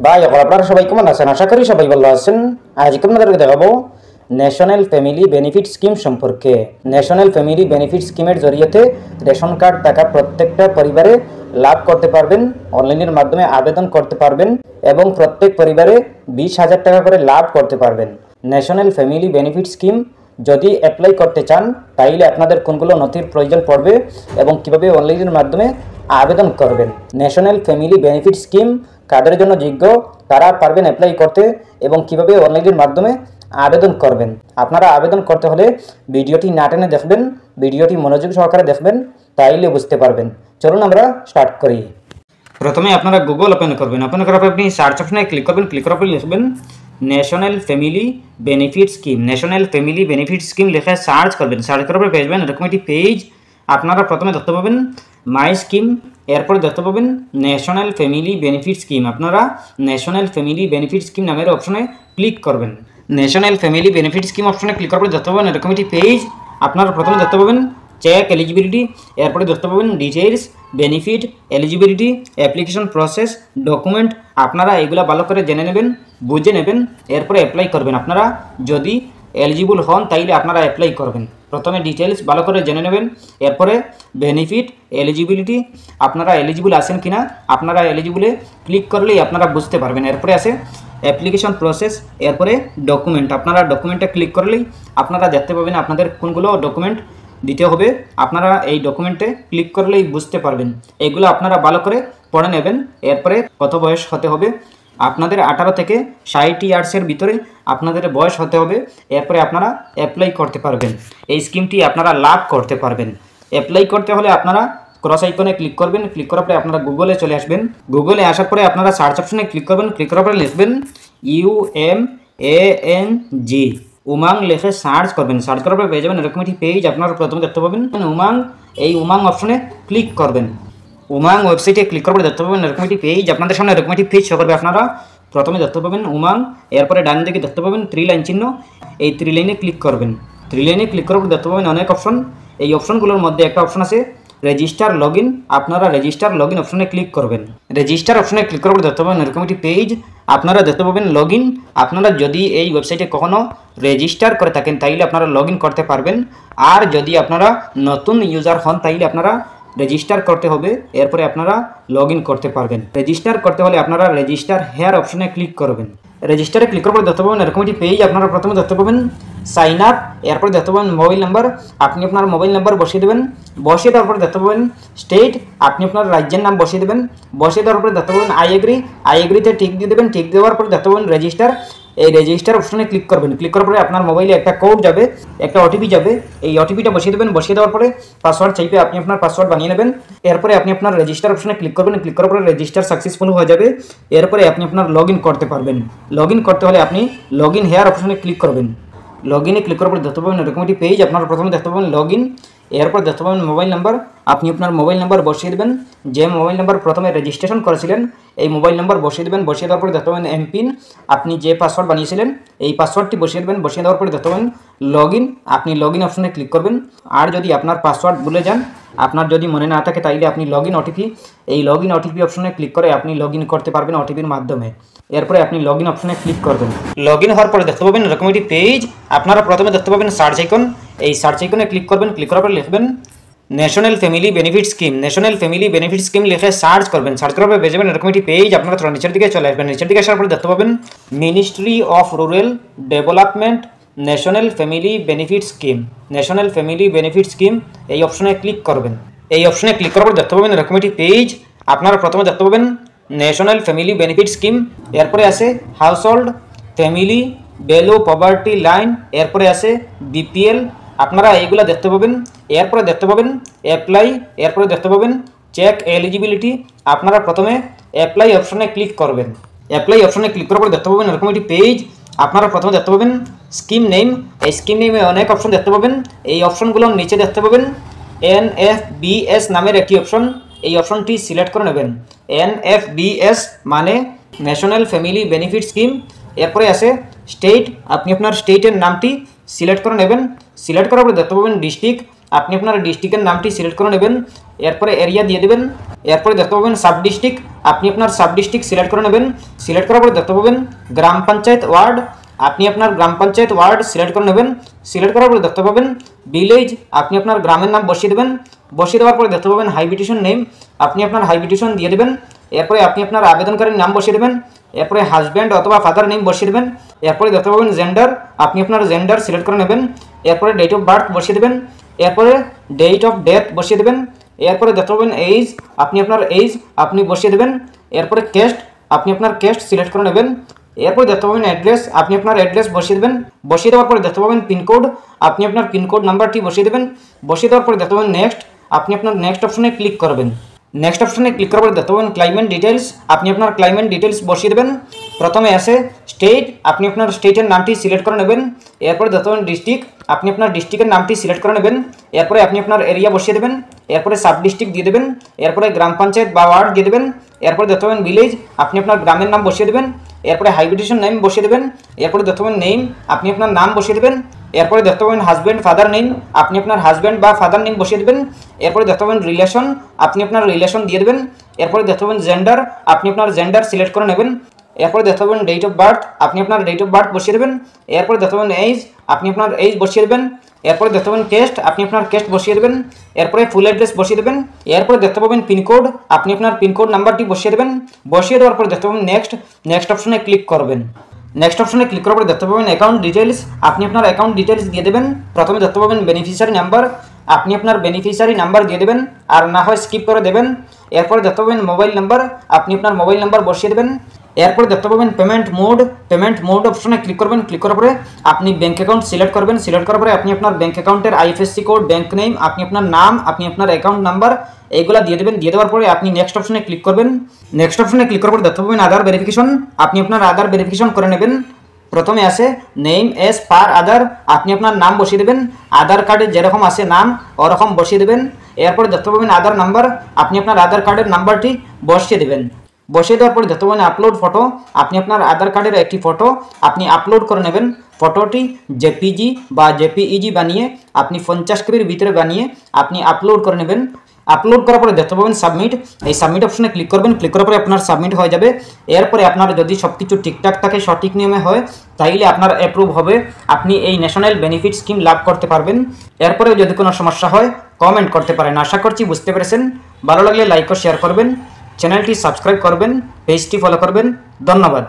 ভাই আপনারা সবাই কেমন আছেন? আশা করি সবাই ভালো আছেন। আজ আপনাদেরকে দেখাবো ন্যাশনাল ফ্যামিলি বেনিফিট স্কিম সম্পর্কে। ন্যাশনাল ফ্যামিলি বেনিফিট স্কিমের জরিয়েতে রেশন কার্ড টাকা প্রত্যেকটা পরিবারে লাভ করতে পারবেন, অনলাইনের মাধ্যমে আবেদন করতে পারবেন এবং প্রত্যেক পরিবারে 20,000 টাকা করে লাভ করতে পারবেন। ন্যাশনাল ফ্যামিলি বেনিফিট স্কিম যদি অ্যাপ্লাই করতে চান তাইলে আপনাদের কোনগুলো নথির প্রয়োজন পড়বে এবং কিভাবে অনলাইনের মাধ্যমে আবেদন করবেন। ন্যাশনাল ফ্যামিলি বেনিফিট স্কিম কাদের জন্য যোগ্য তারা পারবেন অ্যাপ্লাই করতে এবং কিভাবে অনলাইনের মাধ্যমে আবেদন করবেন। আপনারা আবেদন করতে হলে ভিডিওটি না টেনে দেখবেন, ভিডিওটি মনোযোগ সহকারে দেখবেন, তাইলে বুঝতে পারবেন। চলুন আমরা স্টার্ট করি। প্রথমে আপনারা গুগল ওপেন করবেন। ওপেন করার পর আপনি সার্চ অপশনে ক্লিক করবেন। ক্লিক করার পর লিখবেন national family benefit scheme. National family benefit scheme লিখে সার্চ করবেন। সার্চ করার পর পেয়েবেন এরকম একটি পেজ। আপনারা প্রথমে দেখতে পাবেন মাই স্কিম, এরপরে দেখতে পাবেন ন্যাশনাল ফ্যামিলি বেনিফিট স্কিম। আপনারা ন্যাশনাল ফ্যামিলি বেনিফিট স্কিম নামের অপশনে ক্লিক করবেন। ন্যাশনাল ফ্যামিলি বেনিফিট স্কিম অপশনে ক্লিক করার পর দেখতে পাবেন এরকম একটি পেজ। আপনারা প্রথমে দেখতে পাবেন চেক এলিজিবিলিটি, এরপরে দেখতে পাবেন details, benefit, eligibility, application process, document. আপনারা এগুলা ভালো করে জেনে নেবেন, বুঝে নেবেন, এরপরে অ্যাপ্লাই করবেন। আপনারা যদি এলিজিবল হন তাইলে আপনারা অ্যাপ্লাই করবেন। প্রথমে ডিটেইলস ভালো করে জেনে নেবেন, এরপরে বেনিফিট, এলিজিবিলিটি, আপনারা এলিজিবল আছেন কিনা। আপনারা এলিজিবলে ক্লিক করলেই আপনারা বুঝতে পারবেন। এরপরে আছে অ্যাপ্লিকেশন প্রসেস, এরপরে ডকুমেন্ট। আপনারা ডকুমেন্টে ক্লিক করলেই আপনারা দেখতে পাবেন আপনাদের কোনগুলো ডকুমেন্ট দিতে হবে। আপনারা এই ডকুমেন্টে ক্লিক করলেই বুঝতে পারবেন। এগুলো আপনারা ভালো করে পড়ে নেবেন। এরপরে কত বয়স হতে হবে, আপনাদের 18 থেকে 60 ইয়ার্সের ভিতরে আপনাদের বয়স হতে হবে। এরপরে আপনারা অ্যাপ্লাই করতে পারবেন। এই স্কিমটি আপনারা লাভ করতে পারবেন। অ্যাপ্লাই করতে হলে আপনারা ক্রস আইকনে ক্লিক করবেন। ক্লিক করার পরে আপনারা গুগলে চলে আসবেন। গুগলে আসার পরে আপনারা সার্চ অপশনে ক্লিক করবেন। ক্লিক করার পরে লিখবেন UMANG, উমাং লিখে সার্চ করবেন। সার্চ করার পরে পেয়ে যাবেন এরকম একটি পেজ। আপনারা প্রথমে দেখতে পাবেন উমাং। এই উমাং অপশনে ক্লিক করবেন। উমাং ওয়েবসাইটে ক্লিক করার পরে দেখতে পাবেন এরকম একটি পেজ। আপনাদের সামনে এরকম একটি পেজ শো করবে। আপনারা প্রথমে দেখতে পাবেন উমাং, এরপরে ডান দিকে দেখতে পাবেন 3 লাইন চিহ্ন। এই 3 লাইনে ক্লিক করবেন। 3 লাইনে ক্লিক করার পর দেখতে পাবেন অনেক অপশন। এই অপশনগুলোর মধ্যে একটা অপশন আছে রেজিস্টার লগ ইন। আপনারা রেজিস্টার লগ ইন অপশনে ক্লিক করবেন। রেজিস্টার অপশনে ক্লিক করার পর দেখতে পাবেন এরকম একটি পেজ। আপনারা দেখতে পাবেন লগ ইন। আপনারা যদি এই ওয়েবসাইটে কখনো রেজিস্টার করে থাকেন তাইলে আপনারা লগ ইন করতে পারবেন। আর যদি আপনারা নতুন ইউজার হন তাইলে আপনারা রেজিস্টার করতে হবে। এরপরে আপনারা লগ ইন করতে পারবেন। রেজিস্টার করতে হলে আপনারা রেজিস্টার হেয়ার অপশনে ক্লিক করবেন। রেজিস্টারে ক্লিক করার পর দেখতে পাবেন এরকম একটি পেজ। আপনারা প্রথমে দেখতে পাবেন সাইন আপ, এরপর দেখতে পাবেন মোবাইল নাম্বার। আপনি আপনার মোবাইল নাম্বার বসিয়ে দেবেন। বসিয়ে দেওয়ার পরে দেখতে পাবেন স্টেট, আপনি আপনার রাজ্যের নাম বসিয়ে দেবেন। বসিয়ে দেওয়ার পরে দেখতে পাবেন আই এগ্রি, আই এগ্রিতে টিক দিয়ে দেবেন। টিক দেওয়ার পরে দেখতে পাবেন রেজিস্টার। এই রেজিস্টার অপশনে ক্লিক করবেন। ক্লিক করার পরে আপনার মোবাইলে একটা কোড যাবে, একটা ওটিপি যাবে। এই ওটিপিটা বসিয়ে দেবেন। বসিয়ে দেওয়ার পরে পাসওয়ার্ড চাইবে, আপনি আপনার পাসওয়ার্ড বানিয়ে নেবেন। এরপরে আপনি আপনার রেজিস্টার অপশনে ক্লিক করবেন। ক্লিক করার পরে রেজিস্টার সাকসেসফুল হয়ে যাবে। এরপরে আপনি আপনার লগ ইন করতে পারবেন। লগ ইন করতে হলে আপনি লগ ইন হেয়ার অপশনে ক্লিক করবেন। লগ ইনে ক্লিক করার পরে দেখতে পাবেন এরকম একটি পেজ। আপনারা প্রথমে দেখতে পাবেন লগ ইন, এরপর দেখতে পাবেন মোবাইল নাম্বার। আপনি আপনার মোবাইল নাম্বার বসিয়ে দেবেন। যে মোবাইল নাম্বার প্রথমে রেজিস্ট্রেশন করেছিলেন এই মোবাইল নাম্বার বসিয়ে দেবেন। বসিয়ে দেওয়ার পরে দেখতে পাবেন এমপিন, আপনি যে পাসওয়ার্ড বানিয়েছিলেন এই পাসওয়ার্ডটি বসিয়ে দেবেন। বসিয়ে দেওয়ার পরে দেখতে পাবেন লগ ইন, আপনি লগ ইন অপশনে ক্লিক করবেন। আর যদি আপনার পাসওয়ার্ড ভুলে যান, আপনার যদি মনে না থাকে তাইলে আপনি লগ ইন ওটিপি, এই লগ ইন ওটিপি অপশনে ক্লিক করে আপনি লগ ইন করতে পারবেন ওটিপির মাধ্যমে। এরপরে আপনি লগ ইন অপশনে ক্লিক করবেন। লগ ইন হওয়ার পরে দেখতে পাবেন এরকম একটি পেজ। আপনারা প্রথমে দেখতে পাবেন সার্চ আইকন, এই সার্চ আইকনে ক্লিক করবেন। ক্লিক করার পরে লিখবেন national family benefit scheme. National family benefit scheme লিখে সার্চ করবেন। সার্চ করার পরে পেয়ে যাবেন এরকম একটি পেজ। আপনারা থোড়া নিচের দিকে চলে আসবেন। নিচের দিকে আসার পরে দেখতে পাবেন ministry of rural development national family benefit scheme. National family benefit scheme এই অপশনে ক্লিক করবেন। এই অপশনে ক্লিক করার পর দেখতে পাবেন এরকম একটি পেজ। আপনারা প্রথমে দেখতে পাবেন ন্যাশনাল ফ্যামিলি বেনিফিট স্কিম, এরপরে আছে household family below poverty line, এরপরে আছে বিপিএল। আপনারা এইগুলা দেখতে পাবেন। এরপরে দেখতে পাবেন অ্যাপ্লাই, এরপরে দেখতে পাবেন চেক এলিজিবিলিটি। আপনারা প্রথমে অ্যাপ্লাই অপশনে ক্লিক করবেন। অ্যাপ্লাই অপশনে ক্লিক করার পরে দেখতে পাবেন এরকম একটি পেজ। আপনারা প্রথমে দেখতে পাবেন স্কিম নেম। এই স্কিম নেমে অনেক অপশন দেখতে পাবেন। এই অপশনগুলোর নিচে দেখতে পাবেন NFBS নামের একটি অপশন। এই অপশনটি সিলেক্ট করে নেবেন। NFBS মানে ন্যাশনাল ফ্যামিলি বেনিফিট স্কিম। এরপরে আছে স্টেট, আপনি আপনার স্টেটের নামটি সিলেক্ট করে নেবেন। সিলেক্ট করার পরে দেখতে পাবেন ডিস্ট্রিক্ট, আপনি আপনার ডিস্ট্রিক্টের নামটি সিলেক্ট করে নেবেন, এরপরে এরিয়া দিয়ে দেবেন, এরপরে দেখতে পাবেন সাব ডিস্ট্রিক্ট, আপনি আপনার সাব ডিস্ট্রিক্ট সিলেক্ট করে নেবেন, সিলেক্ট করার পরে দেখতে পাবেন গ্রাম পঞ্চায়েত ওয়ার্ড, আপনি আপনার গ্রাম পঞ্চায়েত ওয়ার্ড সিলেক্ট করে নেবেন, সিলেক্ট করার পরে দেখতে পাবেন ভিলেজ, আপনি আপনার গ্রামের নাম বসিয়ে দেবেন, বসিয়ে দেওয়ার পরে দেখতে পাবেন হাইবিটেশন নেম, আপনি আপনার হাইবিটেশন দিয়ে দেবেন, এরপরে আপনি আপনার আবেদনকারীর নাম বসিয়ে দেবেন, এরপরে হাজব্যান্ড অথবা ফাদার নেম বসিয়ে দেবেন, এরপরে দেখতে পাবেন জেন্ডার, আপনি আপনার জেন্ডার সিলেক্ট করে নেবেন, এরপরে ডেট অফ বার্থ বসিয়ে দেবেন, এরপরে ডেট অফ ডেথ বসিয়ে দেবেন, এরপরে দেখতে পাবেন এইজ, আপনি আপনার এইজ আপনি বসিয়ে দেবেন, এরপরে ক্যাস্ট, আপনি আপনার ক্যাস্ট সিলেক্ট করে নেবেন, এরপরে দেখতে পাবেন অ্যাড্রেস, আপনি আপনার অ্যাড্রেস বসিয়ে দেবেন, বসিয়ে দেওয়ার পরে দেখতে পাবেন পিনকোড, আপনি আপনার পিনকোড নাম্বারটি বসিয়ে দেবেন, বসিয়ে দেওয়ার পরে দেখতে পাবেন নেক্সট, আপনি আপনার নেক্সট অপশনে ক্লিক করবেন, নেক্সট অপশনে ক্লিক করার পরে দেখতে পাবেন ক্লাইমেট ডিটেলস, আপনি আপনার ক্লাইমেট ডিটেলস বসিয়ে দেবেন, প্রথমে আসে স্টেট, আপনি আপনার স্টেটের নামটি সিলেক্ট করে নেবেন, এরপরে দেখতে পাবেন ডিস্ট্রিক্ট, আপনি আপনার ডিস্ট্রিক্টের নামটি সিলেক্ট করে নেবেন, এরপরে আপনি আপনার এরিয়া বসিয়ে দেবেন, এরপরে সাব ডিস্ট্রিক্ট দিয়ে দেবেন, এরপরে গ্রাম পঞ্চায়েত বা ওয়ার্ড দিয়ে দেবেন, এরপরে দেখতে পাবেন ভিলেজ, আপনি আপনার গ্রামের নাম বসিয়ে দেবেন, এরপরে হাইবিটেশন নেম বসিয়ে দেবেন, এরপরে দেখতে পাবেন নেম, আপনি আপনার নাম বসিয়ে দেবেন, এরপরে দেখতে পাবেন হাজব্যান্ড ফাদার নেম, আপনি আপনার হাজব্যান্ড বা ফাদার নেম বসিয়ে দেবেন, এরপরে দেখতে পাবেন রিলেশন, আপনি আপনার রিলেশন দিয়ে দেবেন, এরপরে দেখতে পাবেন জেন্ডার, আপনি আপনার জেন্ডার সিলেক্ট করে নেবেন, এরপরে দেখতে পাবেন ডেট অফ বার্থ, আপনি আপনার ডেট অফ বার্থ বসিয়ে দেবেন, এরপরে দেখতে পাবেন এইজ, আপনি আপনার এইজ বসিয়ে দেবেন, এরপরে দেখতে পাবেন কেস্ট, আপনি আপনার কেস্ট বসিয়ে দেবেন, এরপরে ফুল অ্যাড্রেস বসিয়ে দেবেন, এরপরে দেখতে পাবেন পিনকোড, আপনি আপনার পিনকোড নাম্বারটি বসিয়ে দেবেন, বসিয়ে দেওয়ার পরে দেখতে পাবেন নেক্সট, নেক্সট অপশনে ক্লিক করবেন, নেক্সট অপশনে ক্লিক করার পরে দেখতে পাবেন অ্যাকাউন্ট ডিটেলস, আপনি আপনার অ্যাকাউন্ট ডিটেলস দিয়ে দেবেন, প্রথমে দেখতে পাবেন বেনিফিশিয়ারি নাম্বার, আপনি আপনার বেনিফিশিয়ারি নাম্বার দিয়ে দেবেন, আর না হয় স্কিপ করে দেবেন, এরপরে দেখতে পাবেন মোবাইল নাম্বার, আপনি আপনার মোবাইল নাম্বার বসিয়ে দেবেন, এরপরে দেখতে পাবেন পেমেন্ট মোড অপশনে ক্লিক করবেন, ক্লিক করার পরে আপনি ব্যাঙ্ক অ্যাকাউন্ট সিলেক্ট করবেন, সিলেক্ট করার পরে আপনি আপনার ব্যাঙ্ক অ্যাকাউন্টের আইএফএসসি কোড, ব্যাঙ্ক নেম, আপনি আপনার নাম, আপনি আপনার অ্যাকাউন্ট নাম্বার এইগুলা দিয়ে দেবেন, দিয়ে দেওয়ার পরে আপনি নেক্সট অপশনে ক্লিক করবেন, নেক্সট অপশনে ক্লিক করার পরে দেখতে পাবেন আধার ভেরিফিকেশন, আপনি আপনার আধার ভেরিফিকেশন করে নেবেন, প্রথমে আসে নেম এস পার আধার, আপনি আপনার নাম বসিয়ে দেবেন, আধার কার্ডে যেরকম আসে নাম ওরকম বসিয়ে দেবেন, এরপরে দেখতে পাবেন আধার নাম্বার, আপনি আপনার আধার কার্ডের নাম্বারটি বসিয়ে দেবেন, বসিয়ে দেওয়ার পরে দেখতে পাবেন আপলোড ফটো, আপনি আপনার আধার কার্ডের একটি ফটো আপনি আপলোড করে নেবেন, ফটোটি জেপিজি বা জেপিইজি বানিয়ে আপনি 50 কেবির ভিতরে বানিয়ে আপনি আপলোড করে নেবেন, আপলোড করার পরে দেখতে পাবেন সাবমিট, এই সাবমিট অপশনে ক্লিক করবেন, ক্লিক করার পরে আপনার সাবমিট হয়ে যাবে, এরপরে আপনার যদি সব কিছু ঠিকঠাক থাকে সঠিক নিয়মে হয় তাইলে আপনার অ্যাপ্রুভ হবে, আপনি এই ন্যাশনাল বেনিফিট স্কিম লাভ করতে পারবেন। এরপরে যদি কোনো সমস্যা হয় কমেন্ট করতে পারেন। আশা করছি বুঝতে পেরেছেন। ভালো লাগলে লাইক ও শেয়ার করবেন, চ্যানেলটি সাবস্ক্রাইব করবেন, পেজটি ফলো করবেন। ধন্যবাদ।